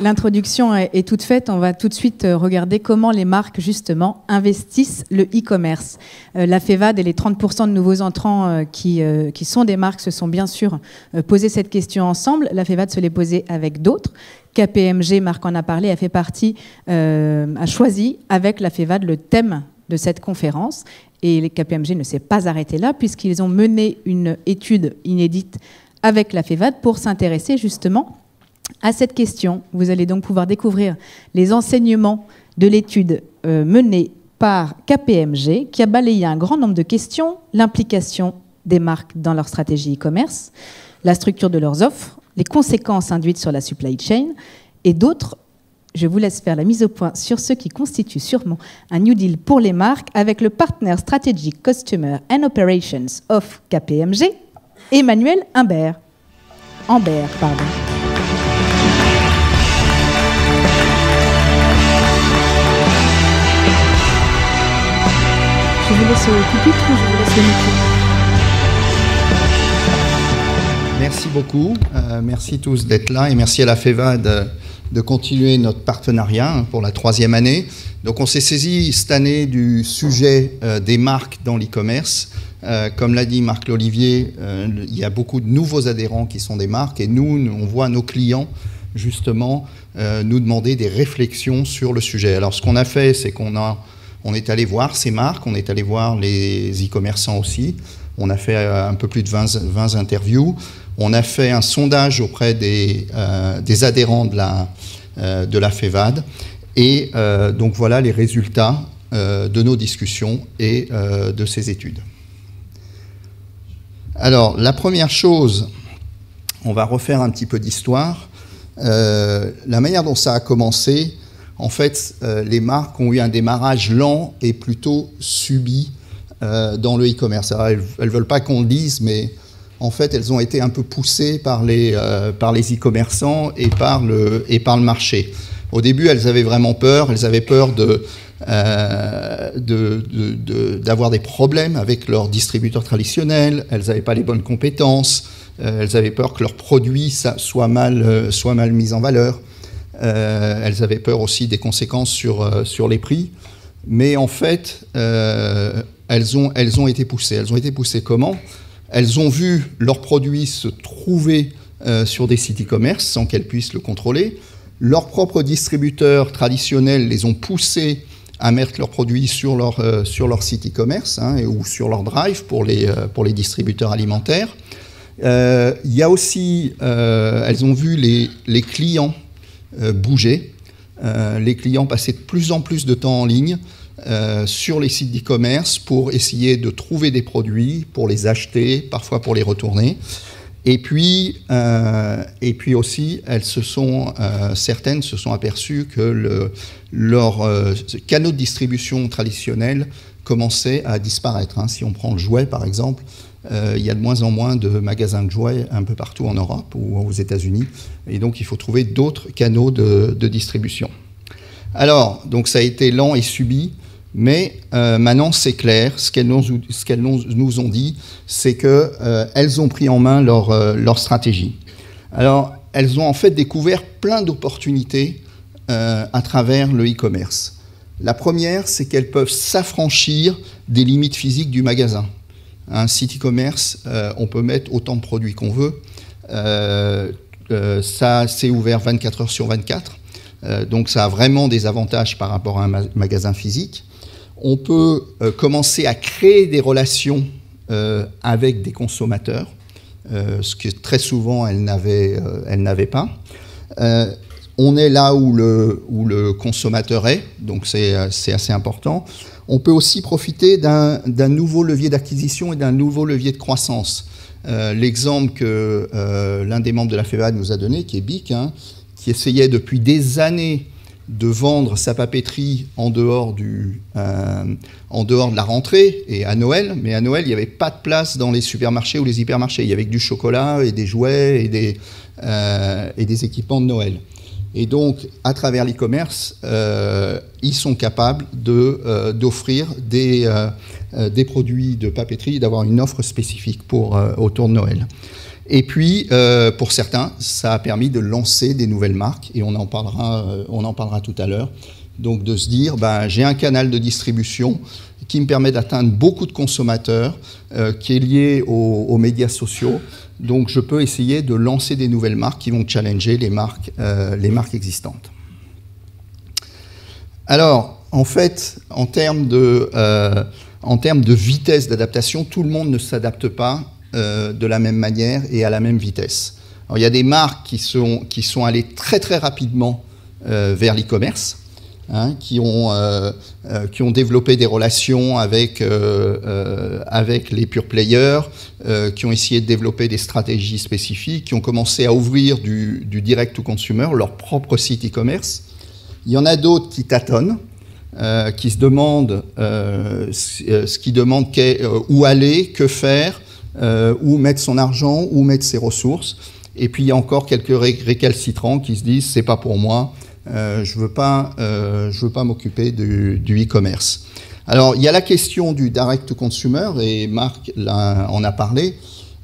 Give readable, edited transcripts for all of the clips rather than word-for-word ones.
L'introduction est toute faite. On va tout de suite regarder comment les marques, justement, investissent le e-commerce. La FEVAD et les 30% de nouveaux entrants qui sont des marques se sont bien sûr posé cette question ensemble. La FEVAD se l'est posée avec d'autres. KPMG, Marc en a parlé, a fait partie, a choisi avec la FEVAD le thème de cette conférence. Et les KPMG ne s'est pas arrêté là, puisqu'ils ont mené une étude inédite avec la FEVAD pour s'intéresser justement à cette question. Vous allez donc pouvoir découvrir les enseignements de l'étude menée par KPMG, qui a balayé un grand nombre de questions: l'implication des marques dans leur stratégie e-commerce, la structure de leurs offres, les conséquences induites sur la supply chain et d'autres. Je vous laisse faire la mise au point sur ce qui constitue sûrement un New Deal pour les marques avec le Partner Strategic Customer and Operations of KPMG, Emmanuel Humbert. Pardon. Je vous laisse au pupitre ou je vous laisse le micro. Merci beaucoup. Merci tous d'être là et merci à la FEVAD de continuer notre partenariat pour la 3e année. Donc on s'est saisi cette année du sujet des marques dans l'e-commerce. Comme l'a dit Marc L'Olivier, il y a beaucoup de nouveaux adhérents qui sont des marques et nous, on voit nos clients justement nous demander des réflexions sur le sujet. Alors ce qu'on a fait, c'est on est allé voir ces marques, on est allé voir les e-commerçants aussi. On a fait un peu plus de 20 interviews. On a fait un sondage auprès des adhérents de la FEVAD. Et donc voilà les résultats de nos discussions et de ces études. Alors, la première chose, on va refaire un petit peu d'histoire. La manière dont ça a commencé, en fait, les marques ont eu un démarrage lent et plutôt subi dans le e-commerce. Elles ne veulent pas qu'on le dise, mais en fait, elles ont été un peu poussées par les e-commerçants et par le marché. Au début, elles avaient vraiment peur. Elles avaient peur d'avoir des problèmes avec leurs distributeurs traditionnels. Elles n'avaient pas les bonnes compétences. Elles avaient peur que leurs produits soient mal mis en valeur. Elles avaient peur aussi des conséquences sur les prix. Mais en fait, elles ont été poussées. Elles ont été poussées comment ? Elles ont vu leurs produits se trouver sur des sites e-commerce sans qu'elles puissent le contrôler. Leurs propres distributeurs traditionnels les ont poussés à mettre leurs produits sur leur site e-commerce ou sur leur drive pour les distributeurs alimentaires. Il y a aussi, elles ont vu les clients bouger. Les clients passaient de plus en plus de temps en ligne sur les sites d'e-commerce pour essayer de trouver des produits, pour les acheter, parfois pour les retourner. Et puis aussi, certaines se sont aperçues que leurs canaux de distribution traditionnels commençaient à disparaître. Si on prend le jouet, par exemple, il y a de moins en moins de magasins de jouets un peu partout en Europe ou aux États-Unis. Et donc, il faut trouver d'autres canaux de distribution. Alors, donc ça a été lent et subi. Mais maintenant, c'est clair, ce qu'elles nous ont dit, c'est qu'elles ont pris en main leur stratégie. Alors, elles ont en fait découvert plein d'opportunités à travers le e-commerce. La première, c'est qu'elles peuvent s'affranchir des limites physiques du magasin. Un site e-commerce, on peut mettre autant de produits qu'on veut. Ça, c'est ouvert 24 heures sur 24. Donc, ça a vraiment des avantages par rapport à un magasin physique. On peut commencer à créer des relations avec des consommateurs, ce que très souvent elles n'avaient pas. On est là où le consommateur est, donc c'est assez important. On peut aussi profiter d'un nouveau levier d'acquisition et d'un nouveau levier de croissance. L'exemple que l'un des membres de la FEVAD nous a donné, qui est BIC, qui essayait depuis des années de vendre sa papeterie en dehors de la rentrée et à Noël. Mais à Noël, il n'y avait pas de place dans les supermarchés ou les hypermarchés. Il y avait que du chocolat et des jouets et des équipements de Noël. Et donc, à travers l'e-commerce, ils sont capables d'offrir des produits de papeterie, d'avoir une offre spécifique autour de Noël. Et puis, pour certains, ça a permis de lancer des nouvelles marques, et on en parlera tout à l'heure. Donc de se dire, j'ai un canal de distribution qui me permet d'atteindre beaucoup de consommateurs, qui est lié aux médias sociaux. Donc je peux essayer de lancer des nouvelles marques qui vont challenger les marques existantes. Alors, en fait, en termes de vitesse d'adaptation, tout le monde ne s'adapte pas de la même manière et à la même vitesse. Alors, il y a des marques qui sont allées très très rapidement vers l'e-commerce, hein, qui ont développé des relations avec les pure players, qui ont essayé de développer des stratégies spécifiques, qui ont commencé à ouvrir du direct to consumer, leur propre site e-commerce. Il y en a d'autres qui tâtonnent, qui se demandent où aller, que faire, où mettre son argent, où mettre ses ressources. Et puis il y a encore quelques récalcitrants qui se disent c'est pas pour moi, je veux pas m'occuper du e-commerce. Alors il y a la question du direct to consumer et Marc en a parlé.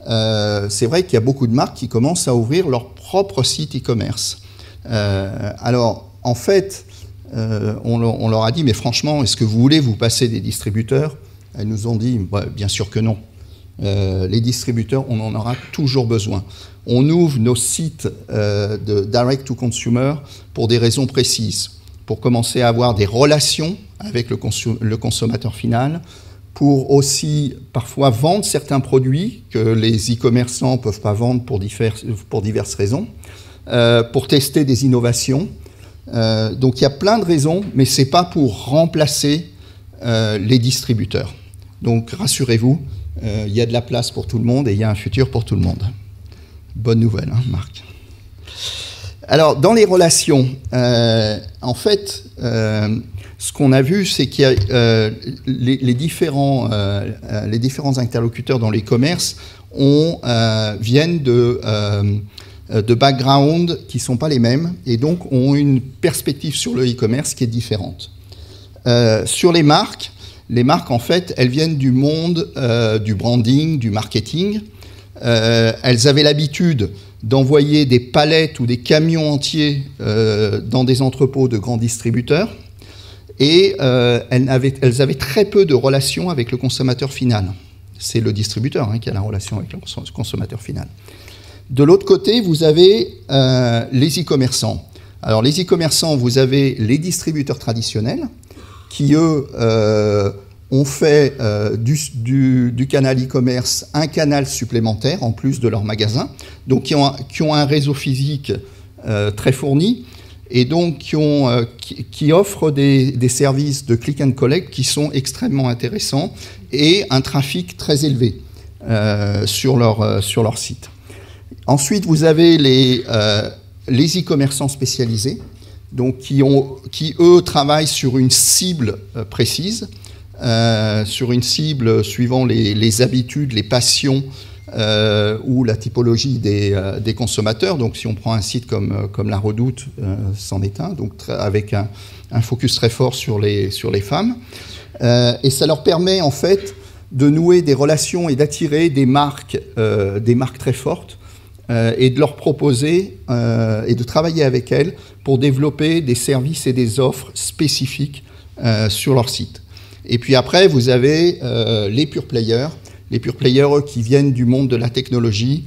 C'est vrai qu'il y a beaucoup de marques qui commencent à ouvrir leur propre site e-commerce. Alors en fait, on leur a dit mais franchement, est-ce que vous voulez vous passer des distributeurs? Elles nous ont dit bien sûr que non. Les distributeurs, on en aura toujours besoin. On ouvre nos sites de direct to consumer pour des raisons précises, pour commencer à avoir des relations avec le consommateur final, pour aussi parfois vendre certains produits que les e-commerçants ne peuvent pas vendre pour diverses raisons, pour tester des innovations. Donc il y a plein de raisons, mais ce n'est pas pour remplacer les distributeurs. Donc rassurez-vous, il y a de la place pour tout le monde et il y a un futur pour tout le monde. Bonne nouvelle, hein, Marc. Alors, dans les relations, en fait, ce qu'on a vu, c'est qu'il y a les différents interlocuteurs dans l'e-commerce viennent de backgrounds qui ne sont pas les mêmes et donc ont une perspective sur le e-commerce qui est différente. Sur les marques, en fait, elles viennent du monde du branding, du marketing. Elles avaient l'habitude d'envoyer des palettes ou des camions entiers dans des entrepôts de grands distributeurs et elles avaient très peu de relations avec le consommateur final. C'est le distributeur qui a la relation avec le consommateur final. De l'autre côté, vous avez les e-commerçants. Alors les e-commerçants, vous avez les distributeurs traditionnels qui, eux, ont fait du canal e-commerce un canal supplémentaire en plus de leur magasin, donc qui ont un réseau physique très fourni et donc qui offrent des services de click and collect qui sont extrêmement intéressants et un trafic très élevé sur leur site. Ensuite, vous avez les e-commerçants spécialisés, donc qui eux travaillent sur une cible précise, sur une cible suivant les habitudes, les passions ou la typologie des consommateurs. Donc si on prend un site comme La Redoute, c'en est un, donc avec un focus très fort sur les femmes. Et ça leur permet en fait de nouer des relations et d'attirer des marques très fortes et de leur proposer et de travailler avec elles pour développer des services et des offres spécifiques sur leur site. Et puis après, vous avez les pure players. Les pure players, eux, qui viennent du monde de la technologie,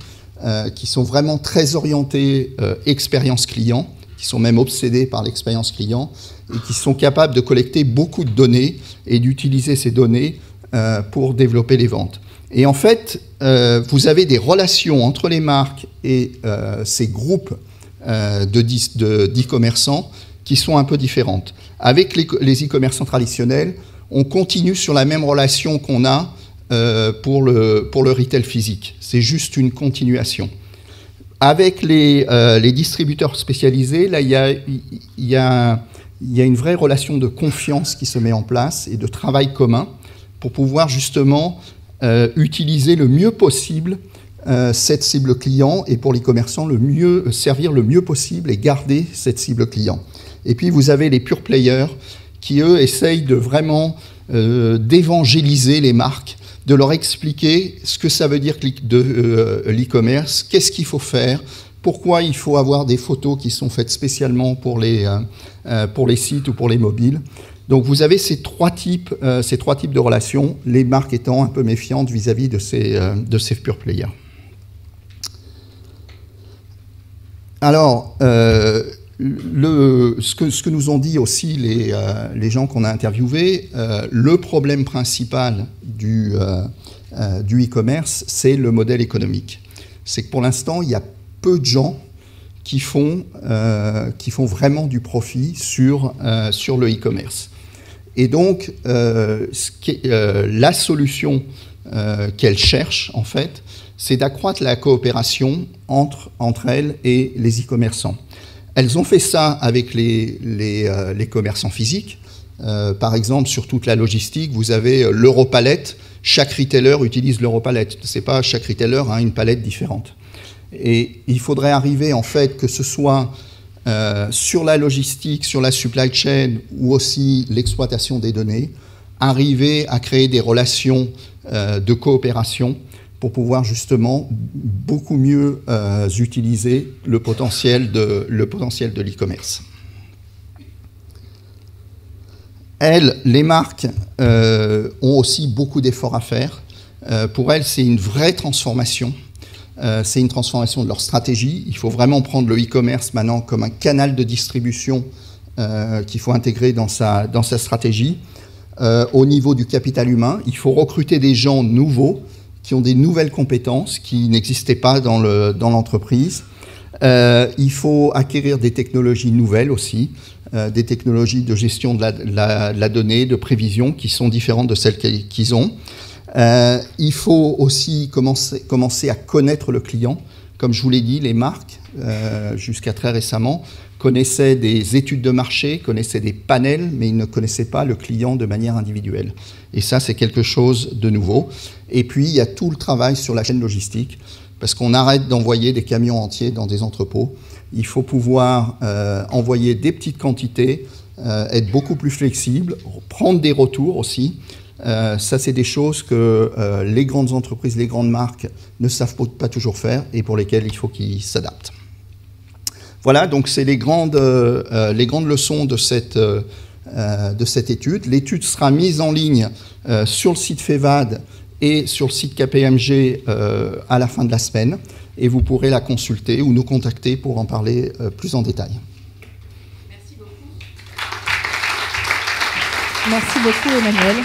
qui sont vraiment très orientés expérience client, qui sont même obsédés par l'expérience client et qui sont capables de collecter beaucoup de données et d'utiliser ces données pour développer les ventes. Et en fait, vous avez des relations entre les marques et ces groupes d'e-commerçants qui sont un peu différentes. Avec les e-commerçants traditionnels, on continue sur la même relation qu'on a pour le retail physique. C'est juste une continuation. Avec les distributeurs spécialisés, là, il y a une vraie relation de confiance qui se met en place et de travail commun pour pouvoir justement utiliser le mieux possible cette cible client et pour les commerçants, servir le mieux possible et garder cette cible client. Et puis, vous avez les pure players qui, eux, essayent de vraiment d'évangéliser les marques de leur expliquer ce que ça veut dire l'e-commerce, qu'est-ce qu'il faut faire, pourquoi il faut avoir des photos qui sont faites spécialement pour les sites ou pour les mobiles. Donc vous avez ces trois types de relations, les marques étant un peu méfiantes vis-à-vis de ces pure players. Alors, ce que nous ont dit aussi les gens qu'on a interviewés, le problème principal du e-commerce, c'est le modèle économique. C'est que pour l'instant, il y a peu de gens qui font vraiment du profit sur le e-commerce. Et donc, la solution qu'elles cherchent, en fait, c'est d'accroître la coopération entre elles et les e-commerçants. Elles ont fait ça avec les commerçants physiques. Par exemple, sur toute la logistique, vous avez l'Europalette. Chaque retailer utilise l'Europalette. Ce n'est pas chaque retailer a une palette différente. Et il faudrait arriver, en fait, que ce soit sur la logistique, sur la supply chain ou aussi l'exploitation des données, arriver à créer des relations de coopération pour pouvoir justement beaucoup mieux utiliser le potentiel de l'e-commerce. Les marques ont aussi beaucoup d'efforts à faire. Pour elles, c'est une vraie transformation. C'est une transformation de leur stratégie. Il faut vraiment prendre le e-commerce maintenant comme un canal de distribution qu'il faut intégrer dans sa stratégie. Au niveau du capital humain, il faut recruter des gens nouveaux qui ont des nouvelles compétences qui n'existaient pas dans l'entreprise. Il faut acquérir des technologies nouvelles aussi, des technologies de gestion de la donnée, de prévision qui sont différentes de celles qu'ils ont. Il faut aussi commencer à connaître le client. Comme je vous l'ai dit, les marques, jusqu'à très récemment, connaissaient des études de marché, connaissaient des panels, mais ils ne connaissaient pas le client de manière individuelle. Et ça, c'est quelque chose de nouveau. Et puis, il y a tout le travail sur la chaîne logistique, parce qu'on arrête d'envoyer des camions entiers dans des entrepôts. Il faut pouvoir envoyer des petites quantités, être beaucoup plus flexible, prendre des retours aussi. Ça, c'est des choses que les grandes entreprises, les grandes marques ne savent pas toujours faire et pour lesquelles il faut qu'ils s'adaptent. Voilà, donc c'est les grandes leçons de cette étude. L'étude sera mise en ligne sur le site FEVAD et sur le site KPMG à la fin de la semaine. Et vous pourrez la consulter ou nous contacter pour en parler plus en détail. Merci beaucoup. Merci beaucoup, Emmanuel.